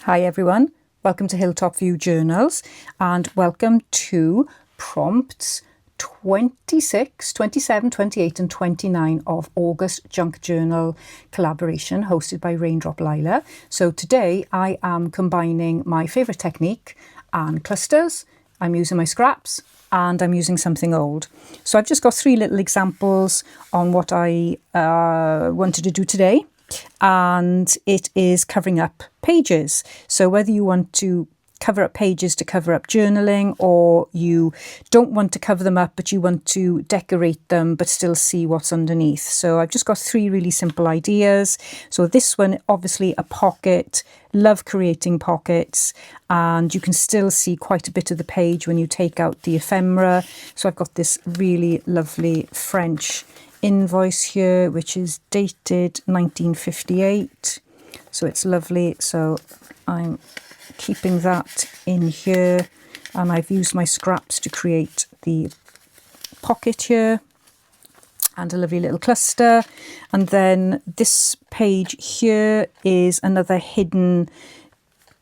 Hi everyone, welcome to Hilltop View Journals and welcome to prompts 26, 27, 28 and 29 of August Junk Journal collaboration hosted by Raindrop Lila. So today I am combining my favourite technique and clusters. I'm using my scraps and I'm using something old. So I've just got three little examples on what I wanted to do today. And it is covering up pages. So whether you want to cover up pages to cover up journaling, or you don't want to cover them up but you want to decorate them but still see what's underneath. So I've just got three really simple ideas. So this one, obviously a pocket. Love creating pockets, and you can still see quite a bit of the page when you take out the ephemera. So I've got this really lovely French invoice here, which is dated 1958, so it's lovely. So I'm keeping that in here, and I've used my scraps to create the pocket here and a lovely little cluster. And then this page here is another hidden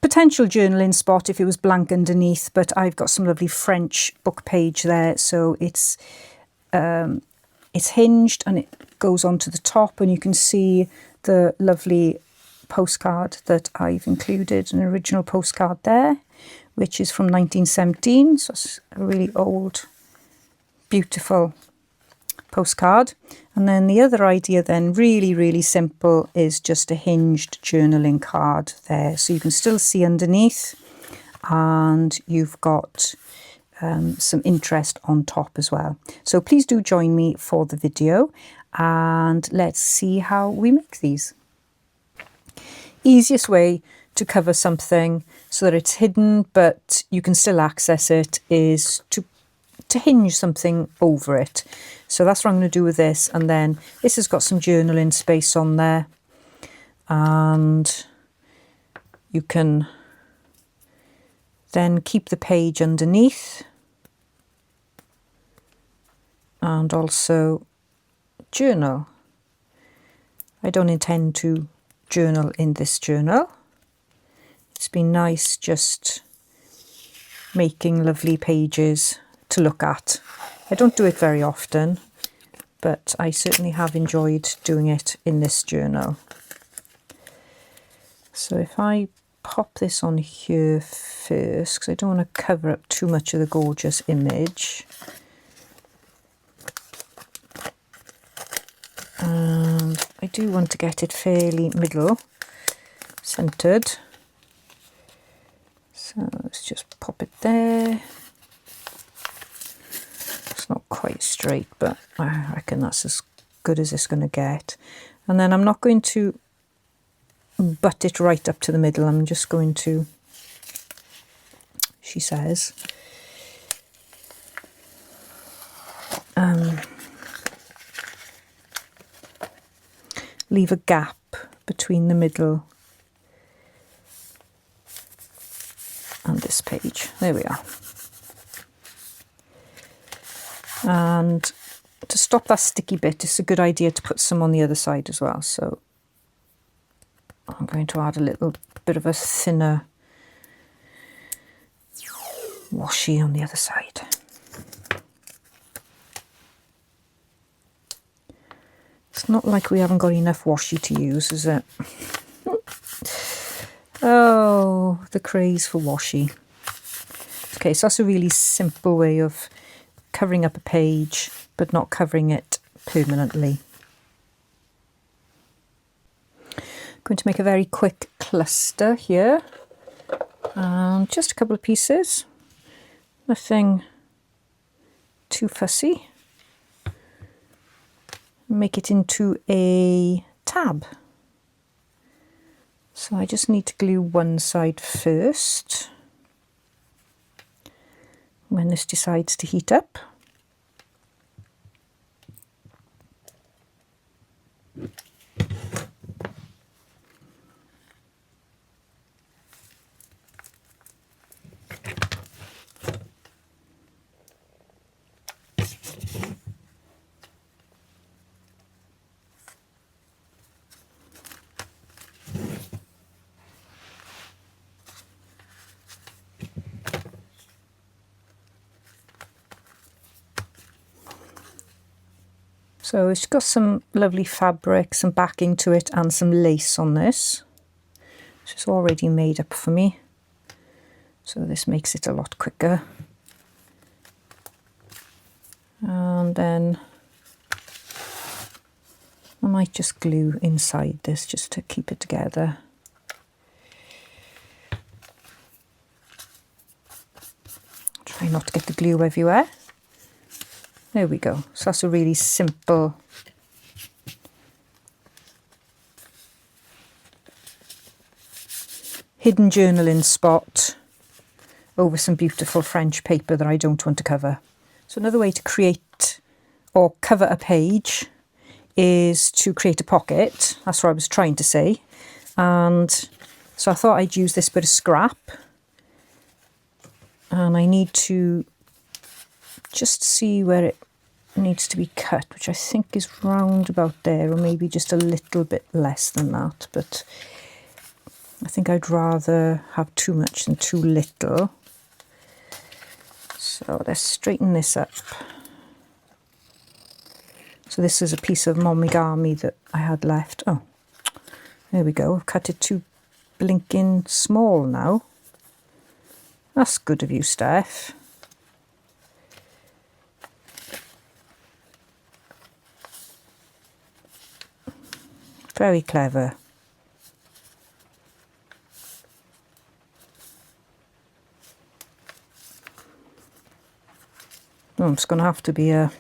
potential journaling spot if it was blank underneath, but I've got some lovely French book page there, so it's hinged and it goes onto the top, and you can see the lovely postcard that I've included, an original postcard there, which is from 1917. So it's a really old, beautiful postcard. And then the other idea then, really simple, is just a hinged journaling card there. So you can still see underneath, and you've got some interest on top as well. So please do join me for the video and let's see how we make these. Easiest way to cover something so that it's hidden but you can still access it is to hinge something over it. So that's what I'm going to do with this. And then this has got some journaling space on there, and you can then keep the page underneath and also journal. I don't intend to journal in this journal. It's been nice just making lovely pages to look at. I don't do it very often, but I certainly have enjoyed doing it in this journal. So if I pop this on here first, because I don't want to cover up too much of the gorgeous image. And I do want to get it fairly middle centered. So let's just pop it there. It's not quite straight, but I reckon that's as good as it's going to get. And then I'm not going to butt it right up to the middle. I'm just going to, she says, leave a gap between the middle and this page. There we are. And to stop that sticky bit, it's a good idea to put some on the other side as well. So I'm going to add a little bit of a thinner washi on the other side. It's not like we haven't got enough washi to use, is it? Oh, the craze for washi. Okay, so that's a really simple way of covering up a page, but not covering it permanently. I'm going to make a very quick cluster here. Just a couple of pieces. Nothing too fussy. Make it into a tab. So I just need to glue one side first. When this decides to heat up. So it's got some lovely fabric, some backing to it and some lace on this. It's already made up for me. So this makes it a lot quicker. And then I might just glue inside this just to keep it together. Try not to get the glue everywhere. There we go. So that's a really simple hidden journaling spot over some beautiful French paper that I don't want to cover. So another way to create or cover a page is to create a pocket. That's what I was trying to say. And so I thought I'd use this bit of scrap. And I need to just see where it needs to be cut, which I think is round about there, or maybe just a little bit less than that. But I think I'd rather have too much than too little. So let's straighten this up. So this is a piece of momigami that I had left. Oh, there we go. I've cut it too blinking small now. That's good of you, Steph. Very clever. Oh, it's going to have to be a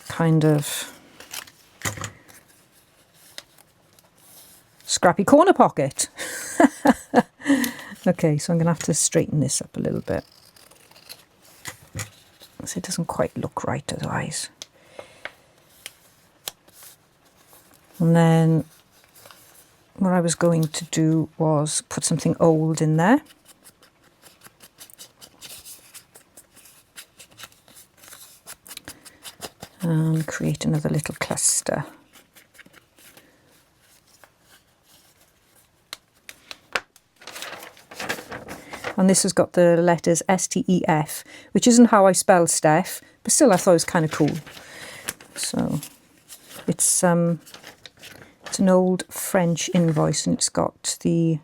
kind of scrappy corner pocket. Okay, so I'm going to have to straighten this up a little bit. So it doesn't quite look right otherwise. And then what I was going to do was put something old in there. And create another little cluster. And this has got the letters STEF, which isn't how I spell Steph, but still I thought it was kind of cool. So it's an old French invoice, and it's got the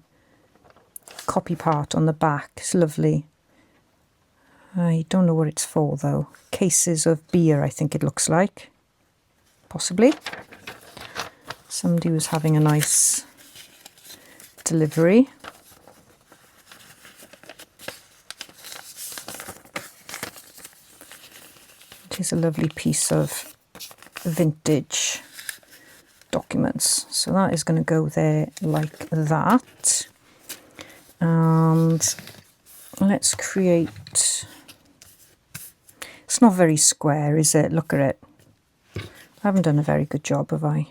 copy part on the back. It's lovely. I don't know what it's for though. Cases of beer, I think it looks like. Possibly. Somebody was having a nice delivery. It is a lovely piece of vintage documents. So that is going to go there like that. And let's create... It's not very square, is it? Look at it. I haven't done a very good job, have I?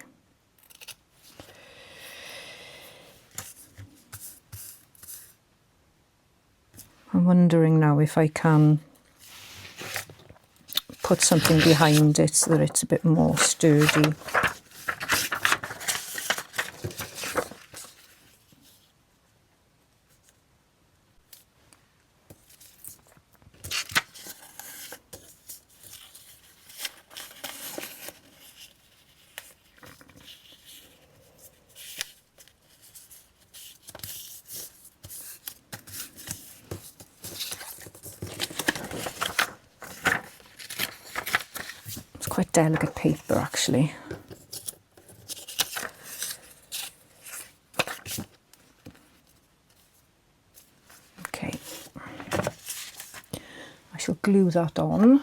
I'm wondering now if I can put something behind it so that it's a bit more sturdy. Quite delicate paper actually. Okay, I shall glue that on.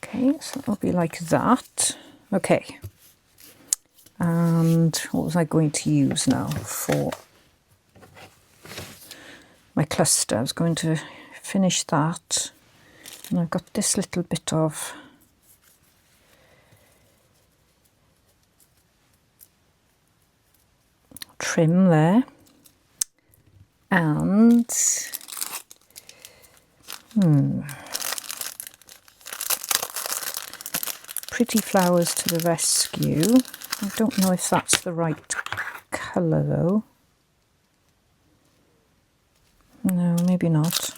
Okay, so it'll be like that. Okay, and what was I going to use now for my cluster? I was going to finish that, and I've got this little bit of trim there, and Pretty Flowers to the Rescue. I don't know if that's the right colour though. No, maybe not.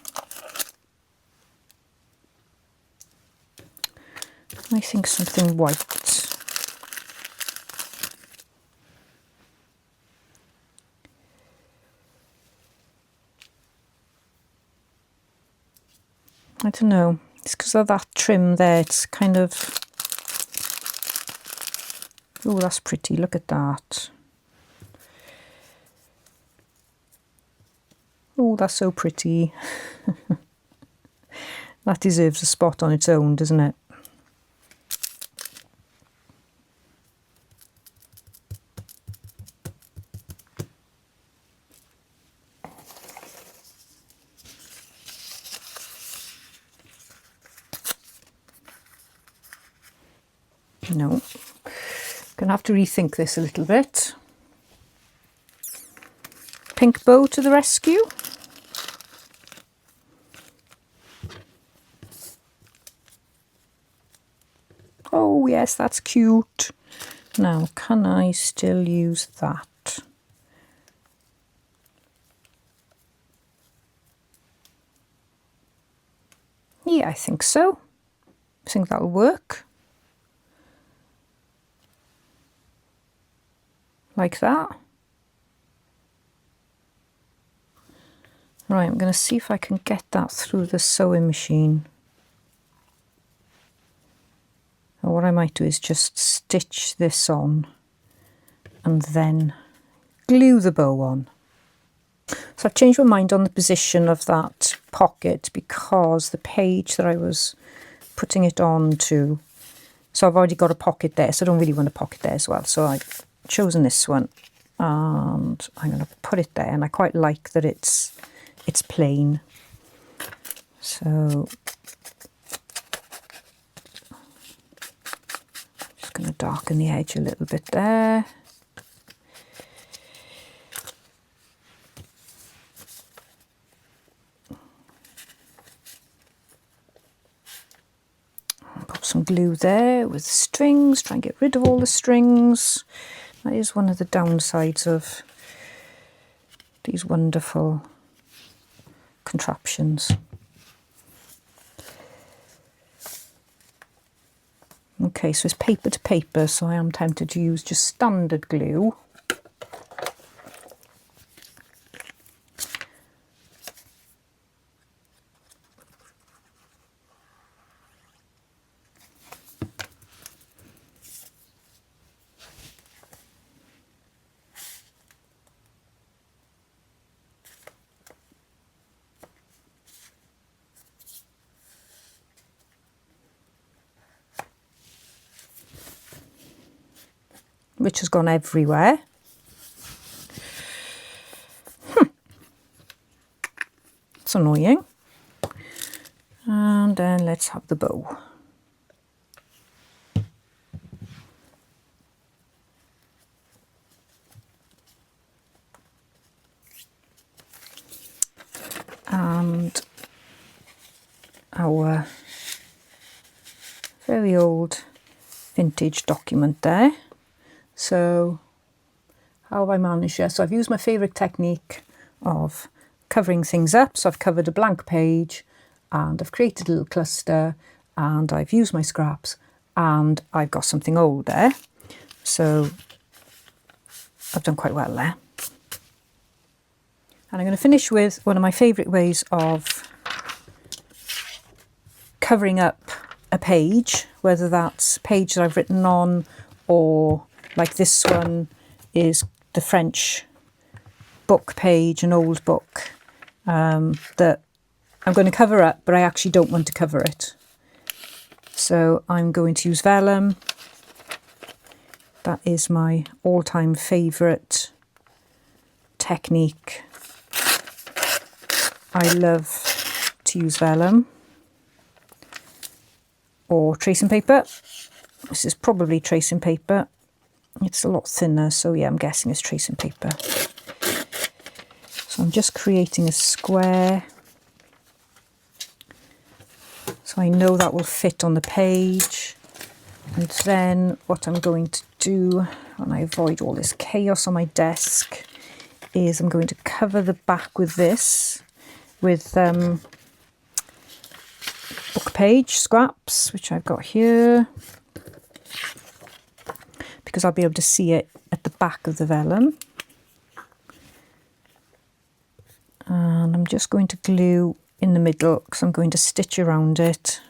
I think something white. I don't know. It's because of that trim there. It's kind of... Oh, that's pretty. Look at that. Oh, that's so pretty. That deserves a spot on its own, doesn't it? No. Gonna have to rethink this a little bit. Pink Bow to the Rescue. Oh yes, that's cute. Now, can I still use that? Yeah, I think so. I think that'll work. Like that. Right, I'm going to see if I can get that through the sewing machine. And what I might do is just stitch this on and then glue the bow on. So I've changed my mind on the position of that pocket because the page that I was putting it on to, so I've already got a pocket there, so I don't really want a pocket there as well. So I've chosen this one and I'm going to put it there, and I quite like that it's plain. So just going to darken the edge a little bit there. Pop some glue there with strings, try and get rid of all the strings. That is one of the downsides of these wonderful contraptions. Okay, so it's paper to paper, so I am tempted to use just standard glue. Which has gone everywhere. It's annoying. And then let's have the bow. And our very old vintage document there. So how have I managed it? So I've used my favourite technique of covering things up. So I've covered a blank page and I've created a little cluster and I've used my scraps and I've got something old there. So I've done quite well there. And I'm going to finish with one of my favourite ways of covering up a page, whether that's a page that I've written on, or like this one is the French book page, an old book that I'm going to cover up, but I actually don't want to cover it. So I'm going to use Vellum. That is my all-time favourite technique. I love to use Vellum or tracing paper. This is probably tracing paper. It's a lot thinner, so yeah, I'm guessing it's tracing paper. So I'm just creating a square. So I know that will fit on the page. And then what I'm going to do, when I avoid all this chaos on my desk, is I'm going to cover the back with this, with book page scraps, which I've got here, because I'll be able to see it at the back of the vellum. And I'm just going to glue in the middle because I'm going to stitch around it.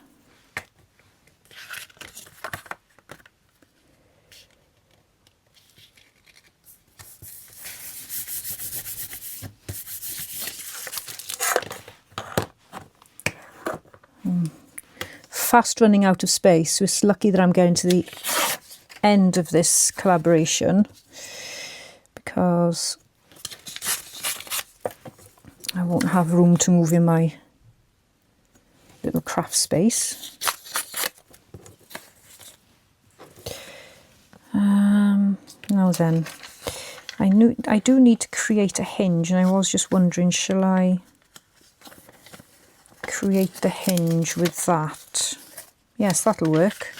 Fast running out of space, so it's lucky that I'm going to the end of this collaboration, because I won't have room to move in my little craft space. Now then, I do need to create a hinge, and I was just wondering, shall I create the hinge with that? Yes, that'll work.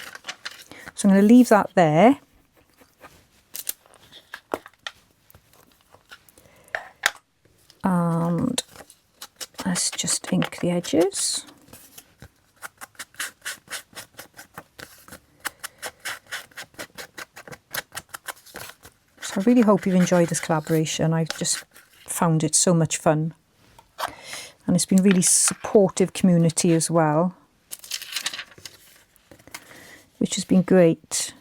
So I'm going to leave that there. And let's just ink the edges. So I really hope you've enjoyed this collaboration. I've just found it so much fun. And it's been really supportive community as well, which has been great.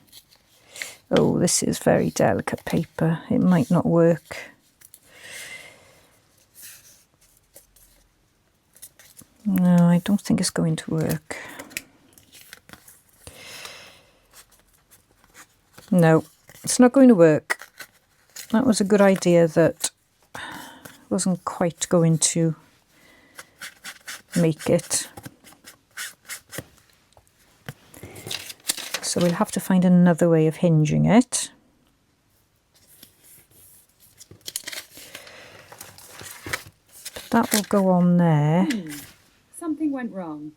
Oh, this is very delicate paper. It might not work. No, I don't think it's going to work. No, it's not going to work. That was a good idea that wasn't quite going to make it. So we'll have to find another way of hinging it. That will go on there. Something went wrong.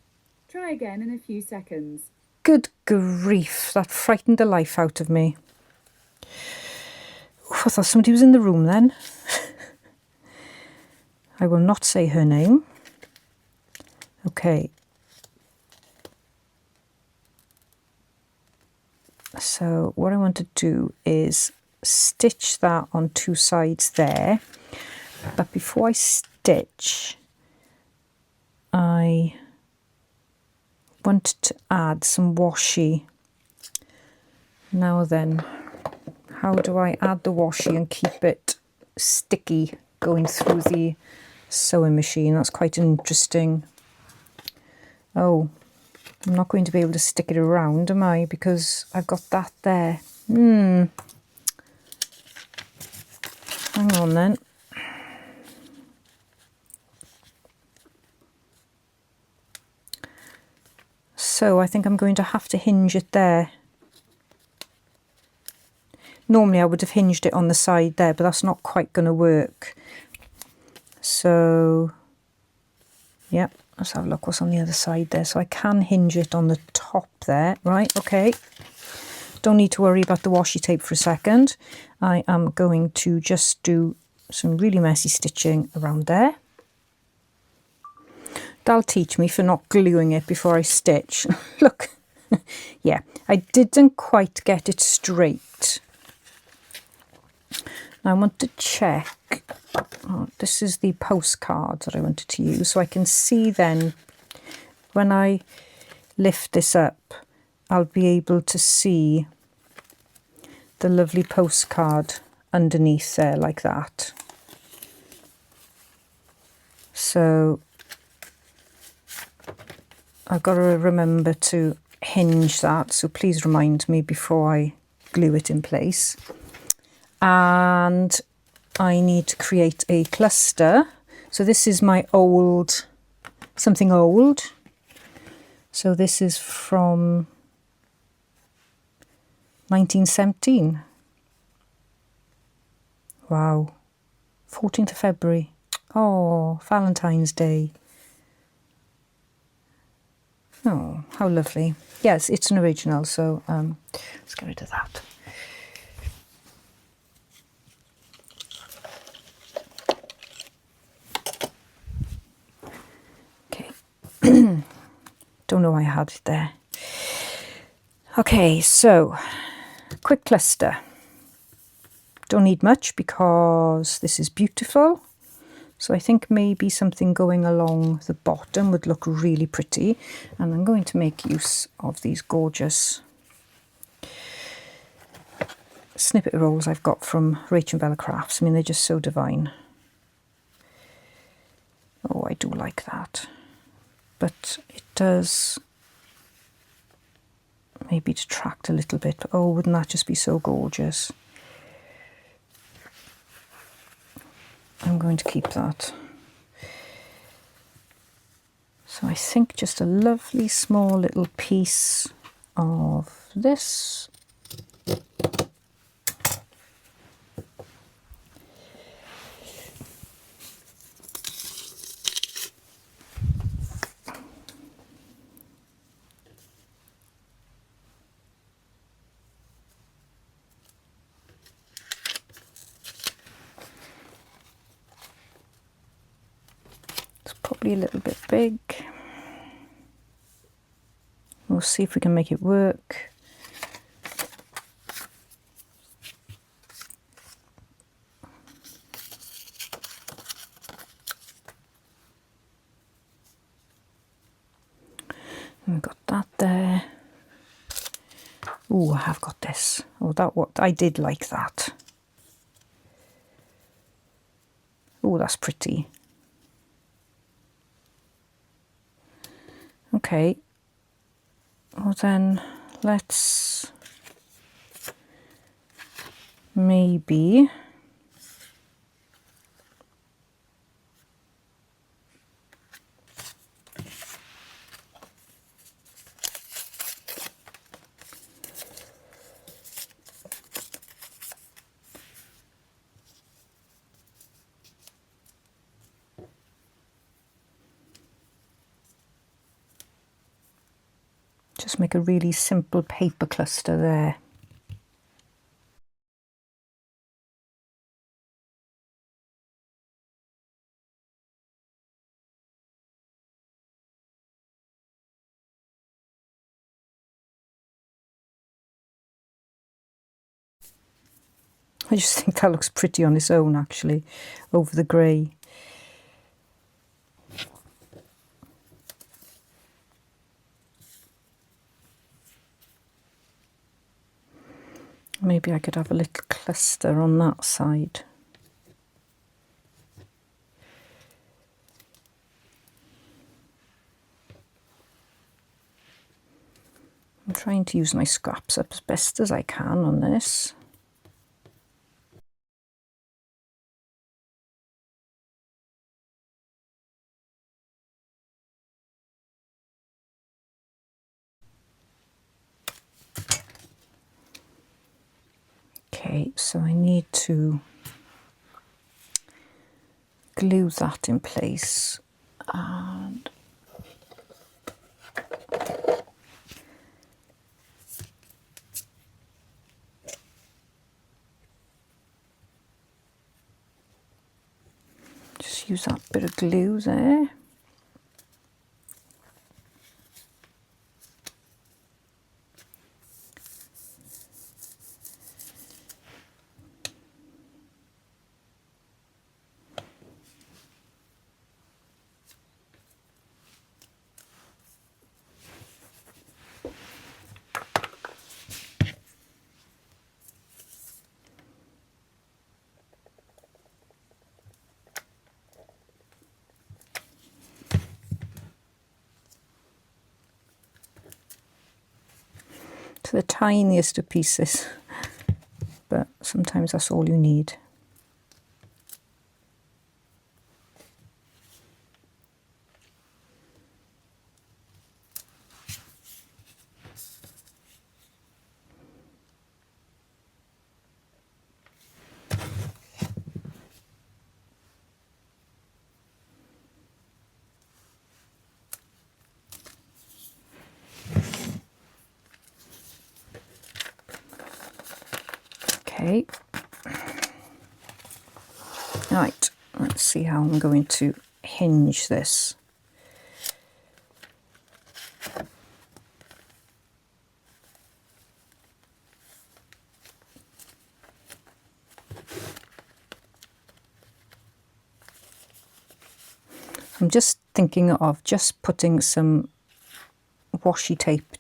Try again in a few seconds. Good grief, that frightened the life out of me. Oof, I thought somebody was in the room then. I will not say her name. Okay. So what I want to do is stitch that on two sides there. But before I stitch, I wanted to add some washi. Now then, how do I add the washi and keep it sticky going through the sewing machine? That's quite interesting. Oh, I'm not going to be able to stick it around, am I? Because I've got that there. Hang on then. So I think I'm going to have to hinge it there. Normally I would have hinged it on the side there, but that's not quite going to work. So, yeah, let's have a look what's on the other side there. So I can hinge it on the top there. Right, okay. Don't need to worry about the washi tape for a second. I am going to just do some really messy stitching around there. That'll teach me for not gluing it before I stitch. Look, yeah, I didn't quite get it straight. Now I want to check. Oh, this is the postcard that I wanted to use, so I can see then when I lift this up, I'll be able to see the lovely postcard underneath there like that. So I've got to remember to hinge that, so please remind me before I glue it in place. And I need to create a cluster. So this is my old, something old. So this is from 1917. Wow. 14th of February. Oh, Valentine's Day. Oh, how lovely. Yes, it's an original, so let's get rid of that. Okay. Don't know why I had it there. Okay, so quick cluster. Don't need much because this is beautiful. So I think maybe something going along the bottom would look really pretty. And I'm going to make use of these gorgeous snippet rolls I've got from Rach and Bella Crafts. I mean, they're just so divine. Oh, I do like that. But it does maybe detract a little bit. But oh, wouldn't that just be so gorgeous? I'm going to keep that. So I think just a lovely small little piece of this. It's probably a little bit big. We'll see if we can make it work. And we've got that there. Oh, I have got this. Oh, that what I did like that. Oh, that's pretty. Okay. Well then, let's maybe just make a really simple paper cluster there. I just think that looks pretty on its own, actually, over the grey. Maybe I could have a little cluster on that side. I'm trying to use my scraps up as best as I can on this. Okay, so I need to glue that in place, and just use that bit of glue there. To the tiniest of pieces, but sometimes that's all you need. Okay. Right, let's see how I'm going to hinge this. I'm just thinking of just putting some washi tape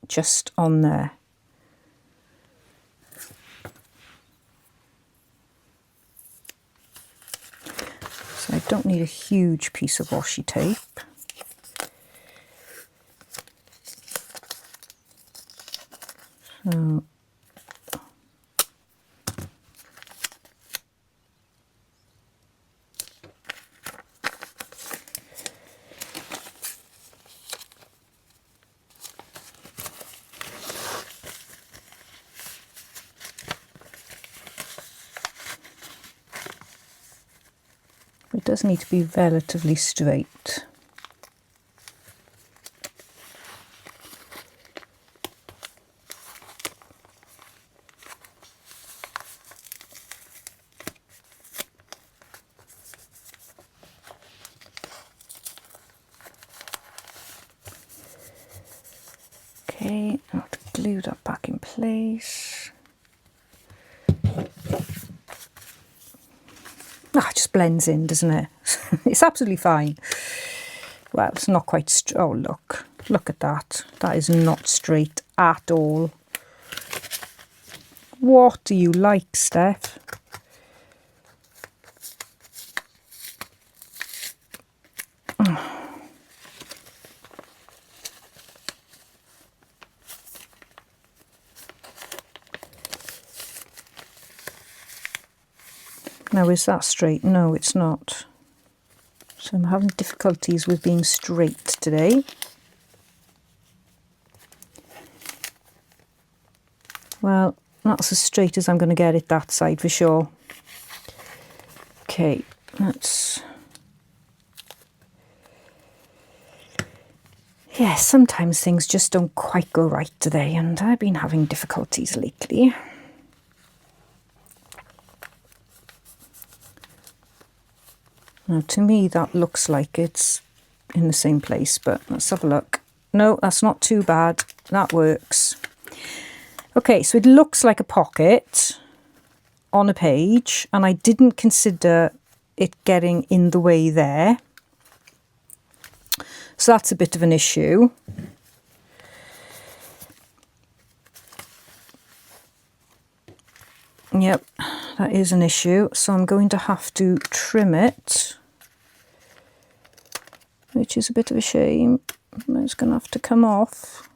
just on there. So I don't need a huge piece of washi tape. So it does need to be relatively straight. Okay, I'll glue that back in place. Ah, it just blends in, doesn't it? It's absolutely fine. Well, it's not quite straight. Oh, look at that. That is not straight at all. What do you like, Steph? Now, is that straight? No, it's not. So I'm having difficulties with being straight today. Well, that's as straight as I'm going to get it that side for sure. Okay, let's... Yeah, sometimes things just don't quite go right today, and I've been having difficulties lately. Now, to me, that looks like it's in the same place, but let's have a look. No, that's not too bad. That works. Okay, so it looks like a pocket on a page, and I didn't consider it getting in the way there. So that's a bit of an issue. Yep, that is an issue. So I'm going to have to trim it, which is a bit of a shame. It's going to have to come off.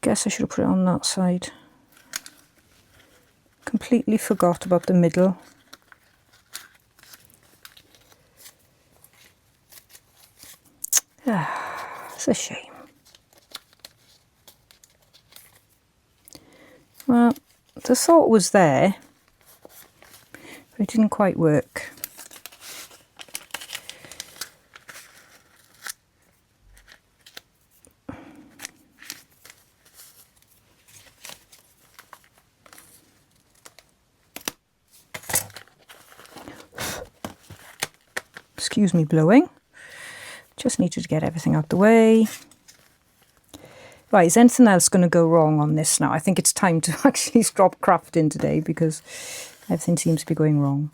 Guess I should have put it on that side. Completely forgot about the middle. It's a shame. Well, the thought was there, but it didn't quite work. Excuse me blowing. Just needed to get everything out the way. Right, is anything else going to go wrong on this now? I think it's time to actually stop crafting today because everything seems to be going wrong.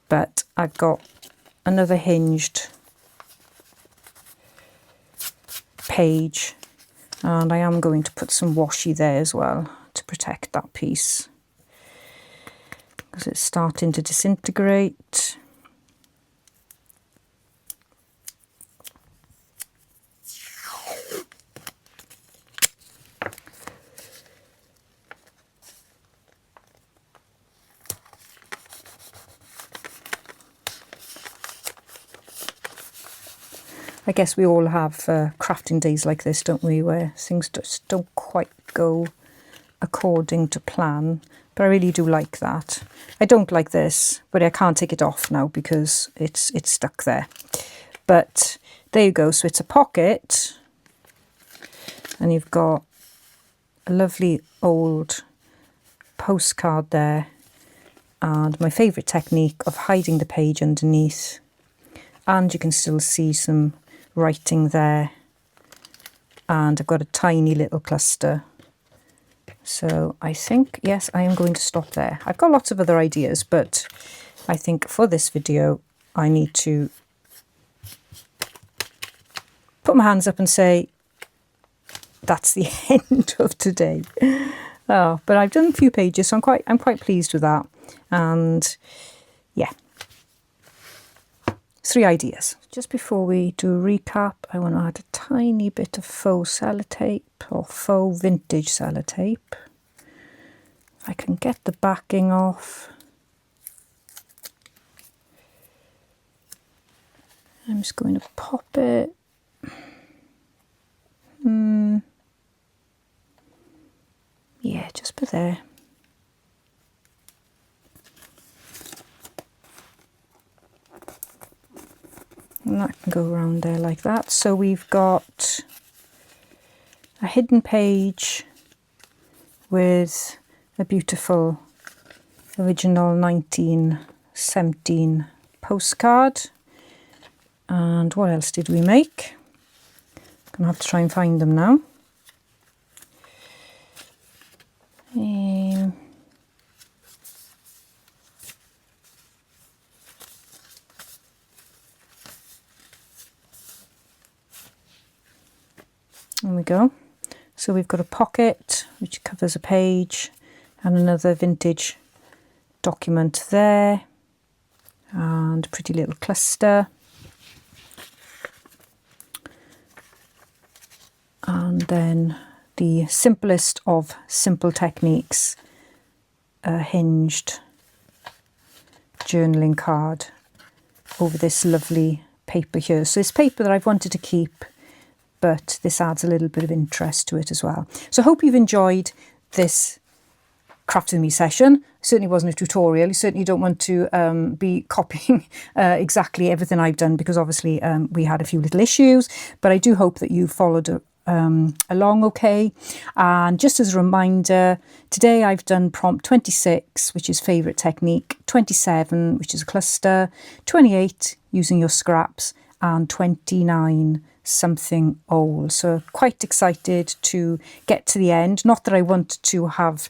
But I've got another hinged page, and I am going to put some washi there as well to protect that piece because it's starting to disintegrate. I guess we all have crafting days like this, don't we, where things just don't quite go according to plan. but I really do like that. I don't like this, but I can't take it off now because it's stuck there. But there you go. So it's a pocket, and you've got a lovely old postcard there, and my favourite technique of hiding the page underneath, and you can still see some writing there, and I've got a tiny little cluster. So I think, yes, I am going to stop there. I've got lots of other ideas, but I think for this video I need to put my hands up and say that's the end of today. Oh, but I've done a few pages, so I'm quite pleased with that. And yeah, 3 ideas. Just before we do a recap, I want to add a tiny bit of faux sellotape, or faux vintage sellotape. If I can get the backing off. I'm just going to pop it. Yeah, just put there. And that can go around there like that. So we've got a hidden page with a beautiful original 1917 postcard. And what else did we make? I'm going to have to try and find them now. There we go. So we've got a pocket which covers a page and another vintage document there, and a pretty little cluster. And then the simplest of simple techniques, a hinged journaling card over this lovely paper here. So it's paper that I've wanted to keep, but this adds a little bit of interest to it as well. So I hope you've enjoyed this Craft With Me session. It certainly wasn't a tutorial. You certainly don't want to be copying exactly everything I've done, because obviously we had a few little issues, but I do hope that you followed along okay. And just as a reminder, today I've done prompt 26, which is favourite technique, 27, which is a cluster, 28, using your scraps, and 29, something old. So quite excited to get to the end. Not that I want to have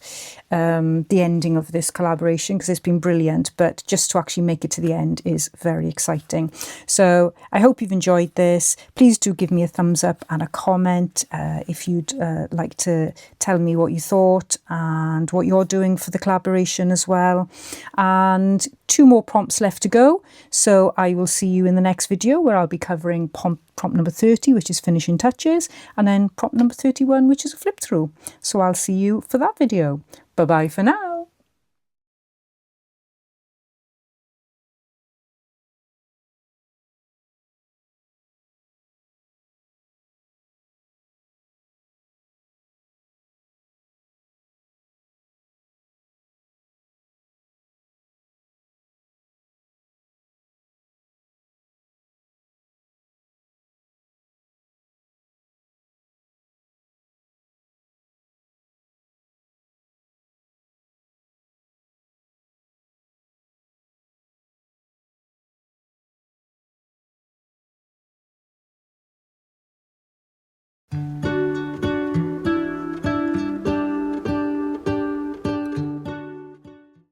the ending of this collaboration, because it's been brilliant, but just to actually make it to the end is very exciting. So I hope you've enjoyed this. Please do give me a thumbs up and a comment if you'd like to tell me what you thought and what you're doing for the collaboration as well. And 2 more prompts left to go, so I will see you in the next video, where I'll be covering prompt number 30, which is finishing touches, and then prompt number 31, which is a flip through. So I'll see you for that video. Bye bye for now.